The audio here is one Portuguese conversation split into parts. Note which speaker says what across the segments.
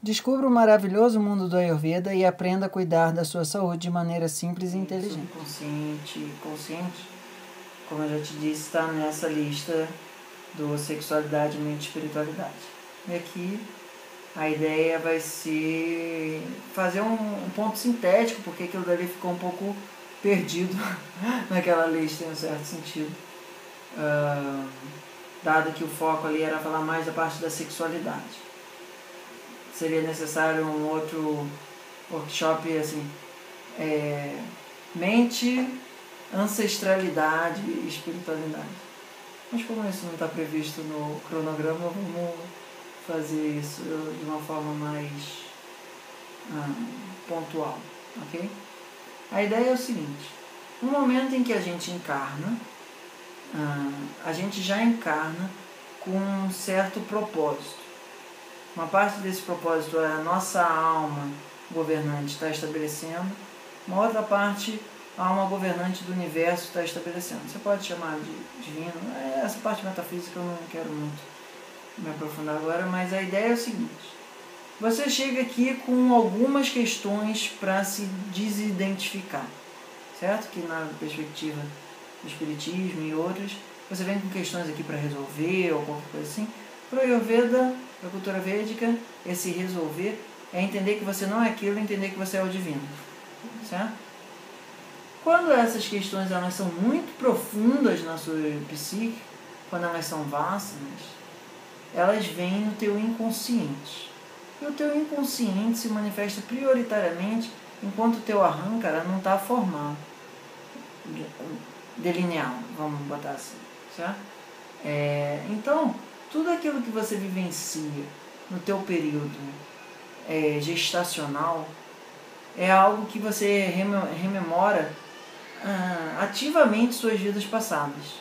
Speaker 1: Descubra o maravilhoso mundo do Ayurveda e aprenda a cuidar da sua saúde de maneira simples e inteligente.
Speaker 2: Consciente e consciente, como eu já te disse, está nessa lista do sexualidade, mente e espiritualidade. E aqui a ideia vai ser fazer um ponto sintético, porque aquilo dali ficou um pouco perdido naquela lista, em um certo sentido. Dado que o foco ali era falar mais da parte da sexualidade. Seria necessário um outro workshop assim, mente, ancestralidade e espiritualidade. Mas como isso não está previsto no cronograma, vamos fazer isso de uma forma mais pontual, ok? A ideia é o seguinte: no momento em que a gente encarna, a gente já encarna com um certo propósito. Uma parte desse propósito é a nossa alma governante está estabelecendo, uma outra parte a alma governante do universo está estabelecendo. Você pode chamar de divino, essa parte metafísica eu não quero muito me aprofundar agora, mas a ideia é o seguinte: você chega aqui com algumas questões para se desidentificar, certo? Que na perspectiva do espiritismo e outras, você vem com questões aqui para resolver ou qualquer coisa assim. Para o Ayurveda, para a cultura védica, esse resolver é entender que você não é aquilo, entender que você é o divino, certo? Quando essas questões elas são muito profundas na sua psique, quando elas são vastas, elas vêm no teu inconsciente. E o teu inconsciente se manifesta prioritariamente enquanto o teu arrancara não está formado, delineado, vamos botar assim, certo? Então, tudo aquilo que você vivencia no teu período gestacional é algo que você rememora ativamente suas vidas passadas.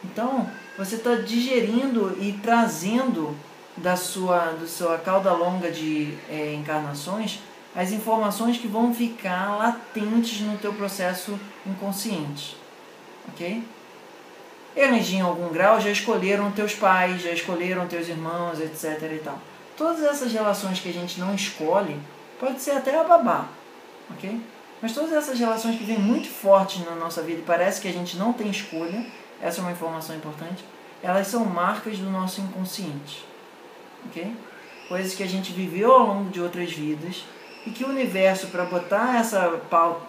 Speaker 2: Então, você está digerindo e trazendo da sua cauda longa de encarnações as informações que vão ficar latentes no teu processo inconsciente, ok? Eles, em algum grau, já escolheram teus pais, já escolheram teus irmãos, etc. e tal. Todas essas relações que a gente não escolhe, pode ser até a babá, ok? Mas todas essas relações que vêm muito fortes na nossa vida e parece que a gente não tem escolha, essa é uma informação importante, elas são marcas do nosso inconsciente, ok? Coisas que a gente viveu ao longo de outras vidas e que o universo, para botar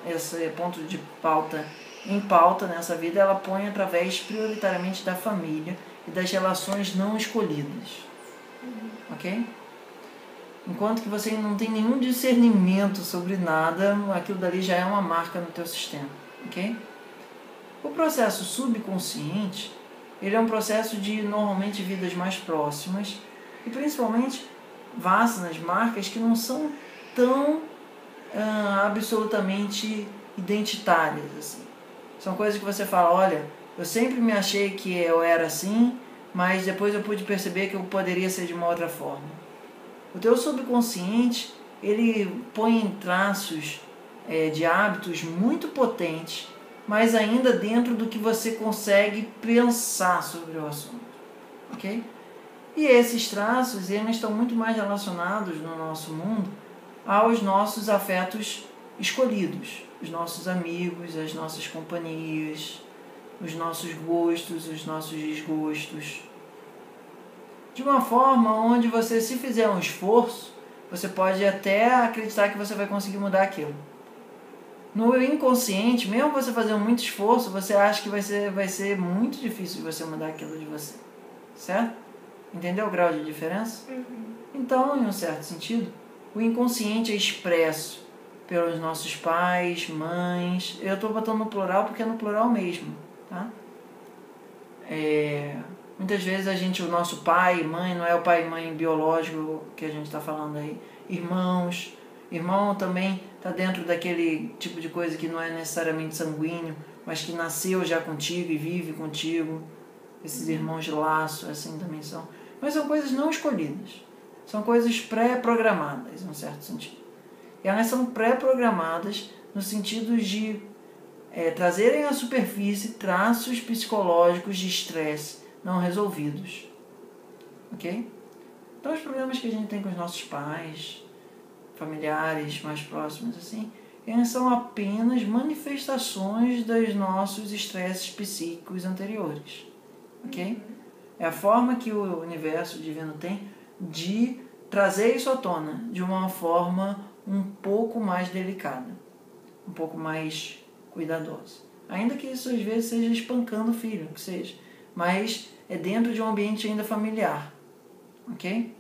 Speaker 2: esse ponto de pauta em pauta nessa vida, ela põe através prioritariamente da família e das relações não escolhidas, ok? Enquanto que você não tem nenhum discernimento sobre nada, aquilo dali já é uma marca no teu sistema, ok? O processo subconsciente, ele é um processo de, normalmente, vidas mais próximas e, principalmente, vasanas, marcas que não são tão absolutamente identitárias, assim. São coisas que você fala, olha, eu sempre me achei que eu era assim, mas depois eu pude perceber que eu poderia ser de uma outra forma. O teu subconsciente, ele põe em traços de hábitos muito potentes, mas ainda dentro do que você consegue pensar sobre o assunto, ok? E esses traços, eles estão muito mais relacionados no nosso mundo aos nossos afetos escolhidos, os nossos amigos, as nossas companhias, os nossos gostos, os nossos desgostos. De uma forma onde você, se fizer um esforço, você pode até acreditar que você vai conseguir mudar aquilo. No inconsciente, mesmo você fazendo muito esforço, você acha que vai ser muito difícil de você mudar aquilo de você. Certo? Entendeu o grau de diferença? Então, em um certo sentido, o inconsciente é expresso pelos nossos pais, mães. Eu estou botando no plural porque é no plural mesmo, tá? Muitas vezes o nosso pai e mãe, não é o pai e mãe biológico que a gente está falando aí. Irmãos. Irmão também está dentro daquele tipo de coisa que não é necessariamente sanguíneo, mas que nasceu já contigo e vive contigo. Esses irmãos de laço, assim também são. Mas são coisas não escolhidas. São coisas pré-programadas, em um certo sentido. E elas são pré-programadas no sentido de trazerem à superfície traços psicológicos de estresse não resolvidos. Ok? Então os problemas que a gente tem com os nossos pais, familiares mais próximos, assim, eles são apenas manifestações dos nossos estresses psíquicos anteriores, ok? É a forma que o universo divino tem de trazer isso à tona de uma forma um pouco mais delicada, um pouco mais cuidadosa. Ainda que isso às vezes seja espancando o filho, que seja, mas é dentro de um ambiente ainda familiar, ok?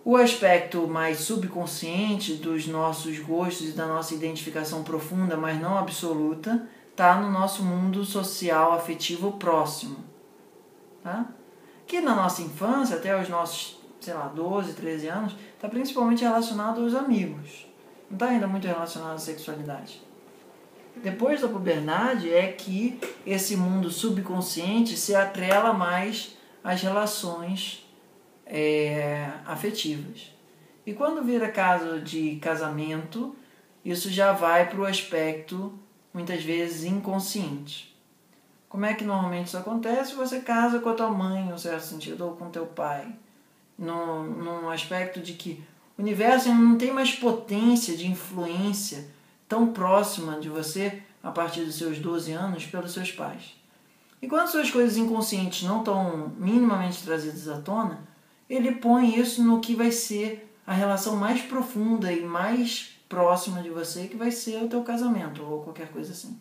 Speaker 2: O aspecto mais subconsciente dos nossos gostos e da nossa identificação profunda, mas não absoluta, está no nosso mundo social afetivo próximo. Tá? Que na nossa infância, até os nossos, 12, 13 anos, está principalmente relacionado aos amigos. Não está ainda muito relacionado à sexualidade. Depois da puberdade é que esse mundo subconsciente se atrela mais às relações afetivas. E quando vira caso de casamento, isso já vai para o aspecto, muitas vezes, inconsciente. Como é que normalmente isso acontece? Você casa com a tua mãe, em um certo sentido, ou com teu pai. Num aspecto de que o universo não tem mais potência de influência tão próxima de você a partir dos seus 12 anos pelos seus pais. E quando suas coisas inconscientes não estão minimamente trazidas à tona, ele põe isso no que vai ser a relação mais profunda e mais próxima de você, que vai ser o teu casamento ou qualquer coisa assim.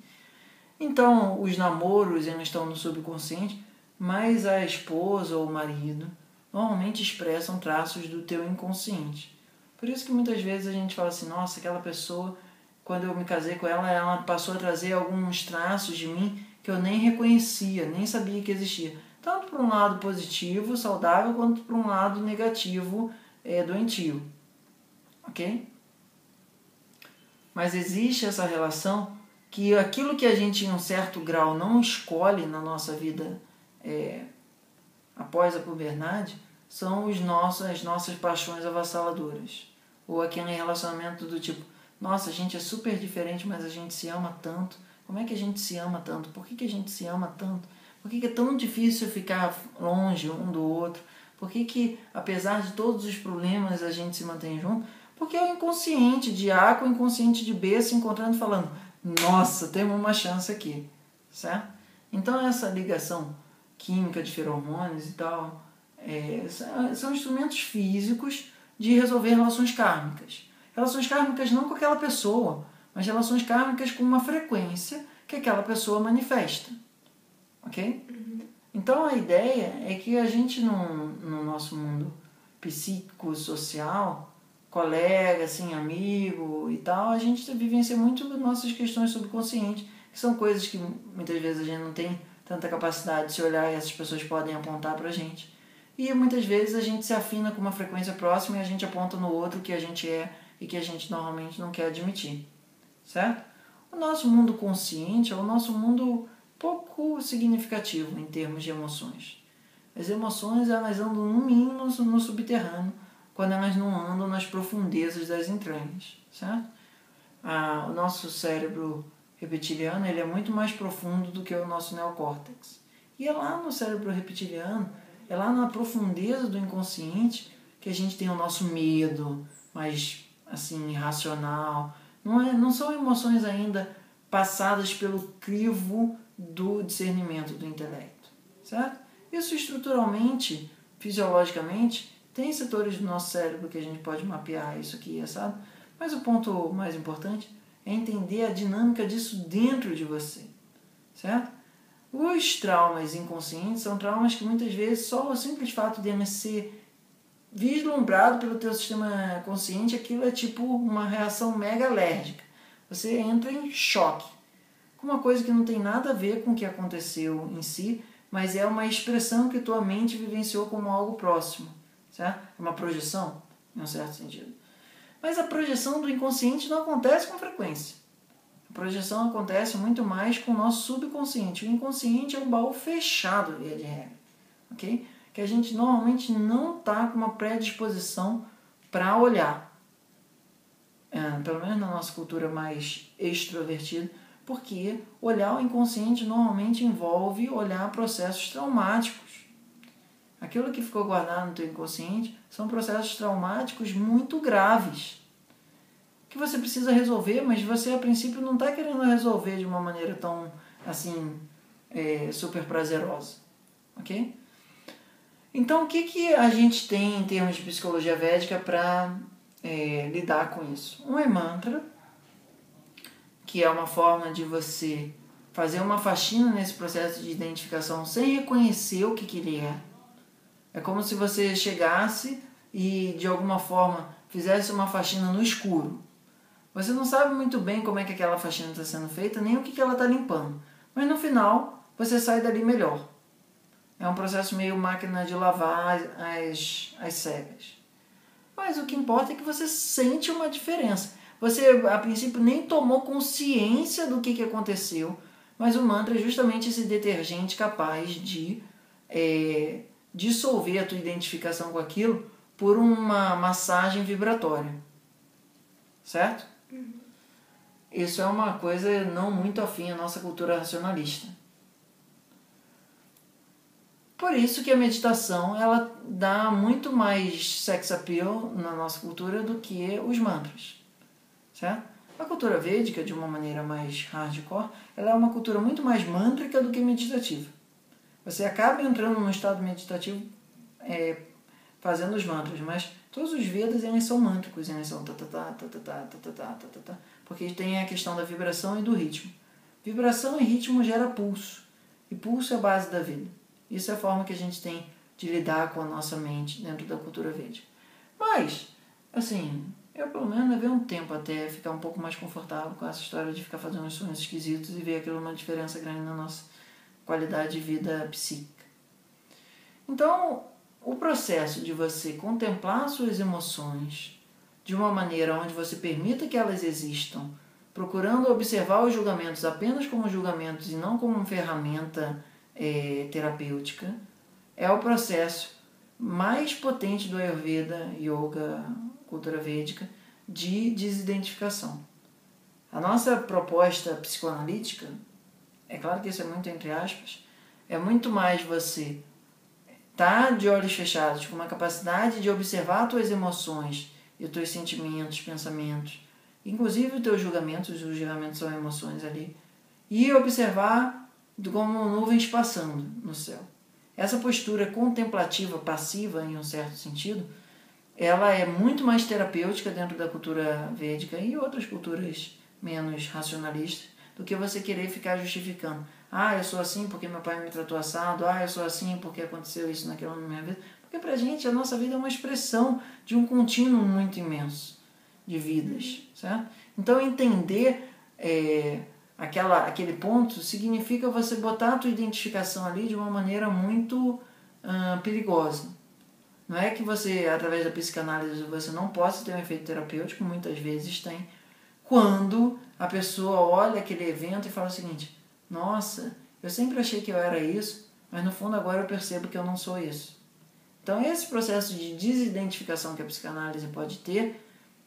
Speaker 2: Então, os namoros ainda estão no subconsciente, mas a esposa ou o marido normalmente expressam traços do teu inconsciente. Por isso que muitas vezes a gente fala assim, nossa, aquela pessoa, quando eu me casei com ela, ela passou a trazer alguns traços de mim que eu nem reconhecia, nem sabia que existia. Tanto por um lado positivo, saudável, quanto por um lado negativo, doentio. Ok? Mas existe essa relação que aquilo que a gente em um certo grau não escolhe na nossa vida após a puberdade são as nossas paixões avassaladoras. Ou aquele relacionamento do tipo, nossa, a gente é super diferente, mas a gente se ama tanto. Como é que a gente se ama tanto? Por que a gente se ama tanto? Por que é tão difícil ficar longe um do outro? Por que, apesar de todos os problemas, a gente se mantém junto? Porque é o inconsciente de A com o inconsciente de B se encontrando e falando, nossa, temos uma chance aqui, certo? Então essa ligação química de feromônios e tal, são instrumentos físicos de resolver relações kármicas. Relações kármicas não com aquela pessoa, mas relações kármicas com uma frequência que aquela pessoa manifesta. Ok? Então a ideia é que a gente no nosso mundo psíquico, social, colega, assim, amigo e tal, a gente vivencia muito nossas questões subconscientes, que são coisas que muitas vezes a gente não tem tanta capacidade de se olhar e essas pessoas podem apontar pra gente. E muitas vezes a gente se afina com uma frequência próxima e a gente aponta no outro que a gente é e que a gente normalmente não quer admitir. Certo? O nosso mundo consciente é o nosso mundo pouco significativo em termos de emoções. As emoções, elas andam no mínimo no subterrâneo, quando elas não andam nas profundezas das entranhas, certo? O nosso cérebro reptiliano, ele é muito mais profundo do que o nosso neocórtex. E é lá no cérebro reptiliano, é lá na profundeza do inconsciente que a gente tem o nosso medo, mais assim, irracional. Não são emoções ainda passadas pelo crivo do discernimento do intelecto, certo? Isso estruturalmente, fisiologicamente, tem setores do nosso cérebro que a gente pode mapear isso aqui, sabe? Mas o ponto mais importante é entender a dinâmica disso dentro de você, certo? Os traumas inconscientes são traumas que muitas vezes só o simples fato de eles ser vislumbrado pelo teu sistema consciente, aquilo é tipo uma reação mega alérgica. Você entra em choque com uma coisa que não tem nada a ver com o que aconteceu em si, mas é uma expressão que tua mente vivenciou como algo próximo, certo? É uma projeção, em um certo sentido. Mas a projeção do inconsciente não acontece com frequência. A projeção acontece muito mais com o nosso subconsciente. O inconsciente é um baú fechado, via de regra, ok? Que a gente normalmente não está com uma predisposição para olhar. Pelo menos na nossa cultura mais extrovertida, porque olhar o inconsciente normalmente envolve olhar processos traumáticos. Aquilo que ficou guardado no teu inconsciente são processos traumáticos muito graves que você precisa resolver, mas você a princípio não está querendo resolver de uma maneira tão assim super prazerosa, ok? Então o que a gente tem em termos de psicologia védica para lidar com isso? Um é mantra, que é uma forma de você fazer uma faxina nesse processo de identificação sem reconhecer o que ele é. É como se você chegasse e de alguma forma fizesse uma faxina no escuro. Você não sabe muito bem como é que aquela faxina está sendo feita, nem o que ela está limpando. Mas no final, você sai dali melhor. É um processo meio máquina de lavar as cegas. Mas o que importa é que você sente uma diferença. Você, a princípio, nem tomou consciência do que aconteceu, mas o mantra é justamente esse detergente capaz de dissolver a tua identificação com aquilo por uma massagem vibratória. Certo? Isso é uma coisa não muito afim à nossa cultura racionalista. Por isso que a meditação ela dá muito mais sex appeal na nossa cultura do que os mantras. Certo? A cultura védica, de uma maneira mais hardcore, ela é uma cultura muito mais mântrica do que meditativa. Você acaba entrando num estado meditativo fazendo os mantras, mas todos os Vedas eles são mântricos, eles são porque tem a questão da vibração e do ritmo. Vibração e ritmo gera pulso, e pulso é a base da vida. Isso é a forma que a gente tem de lidar com a nossa mente dentro da cultura védica. Mas, assim, eu pelo menos levei um tempo até ficar um pouco mais confortável com essa história de ficar fazendo uns sonhos esquisitos e ver aquilo uma diferença grande na nossa qualidade de vida psíquica. Então, o processo de você contemplar suas emoções de uma maneira onde você permita que elas existam, procurando observar os julgamentos apenas como julgamentos e não como uma ferramenta terapêutica, é o processo mais potente do Ayurveda, Yoga, cultura védica, de desidentificação. A nossa proposta psicoanalítica, é claro que isso é muito entre aspas, é muito mais você estar de olhos fechados, com uma capacidade de observar tuas emoções e os teus sentimentos, pensamentos, inclusive os teus julgamentos, os julgamentos são emoções ali, e observar como nuvens passando no céu. Essa postura contemplativa, passiva, em um certo sentido, ela é muito mais terapêutica dentro da cultura védica e outras culturas menos racionalistas do que você querer ficar justificando. Eu sou assim porque meu pai me tratou assado. Eu sou assim porque aconteceu isso naquela minha vida. Porque pra gente a nossa vida é uma expressão de um contínuo muito imenso de vidas, certo? Então entender aquele ponto significa você botar a tua identificação ali de uma maneira muito perigosa. Não é que você, através da psicanálise, você não possa ter um efeito terapêutico, muitas vezes tem, quando a pessoa olha aquele evento e fala o seguinte: nossa, eu sempre achei que eu era isso, mas no fundo agora eu percebo que eu não sou isso. Então esse processo de desidentificação que a psicanálise pode ter,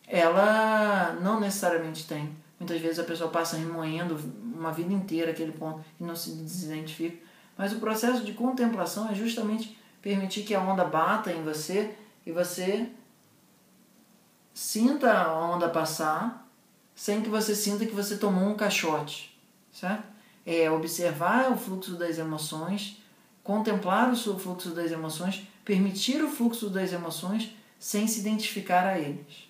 Speaker 2: ela não necessariamente tem. Muitas vezes a pessoa passa remoendo uma vida inteira aquele ponto e não se desidentifica. Mas o processo de contemplação é justamente permitir que a onda bata em você e você sinta a onda passar sem que você sinta que você tomou um caixote, certo? É observar o fluxo das emoções, contemplar o fluxo das emoções, permitir o fluxo das emoções sem se identificar a eles.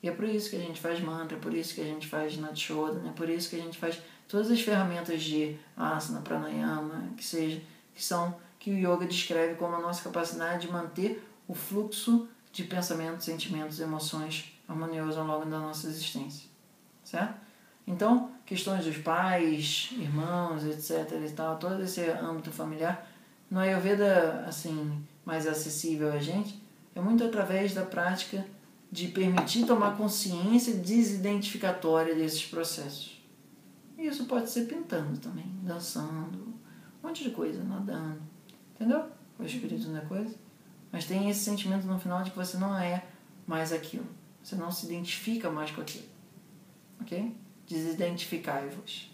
Speaker 2: E é por isso que a gente faz mantra, é por isso que a gente faz Nadshodhana, é por isso que a gente faz todas as ferramentas de asana, pranayama, que o yoga descreve como a nossa capacidade de manter o fluxo de pensamentos, sentimentos, emoções harmoniosos ao longo da nossa existência, certo? Então, questões dos pais, irmãos, etc. e tal, todo esse âmbito familiar, no Ayurveda, assim, mais acessível a gente, é muito através da prática de permitir tomar consciência desidentificatória desses processos. E isso pode ser pintando também, dançando, um monte de coisa, nadando, entendeu? O espírito não é coisa. Mas tem esse sentimento no final de que você não é mais aquilo. Você não se identifica mais com aquilo. Ok? Desidentificai-vos.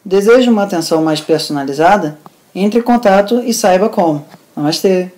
Speaker 2: Deseja uma atenção mais personalizada? Entre em contato e saiba como.
Speaker 1: Namastê!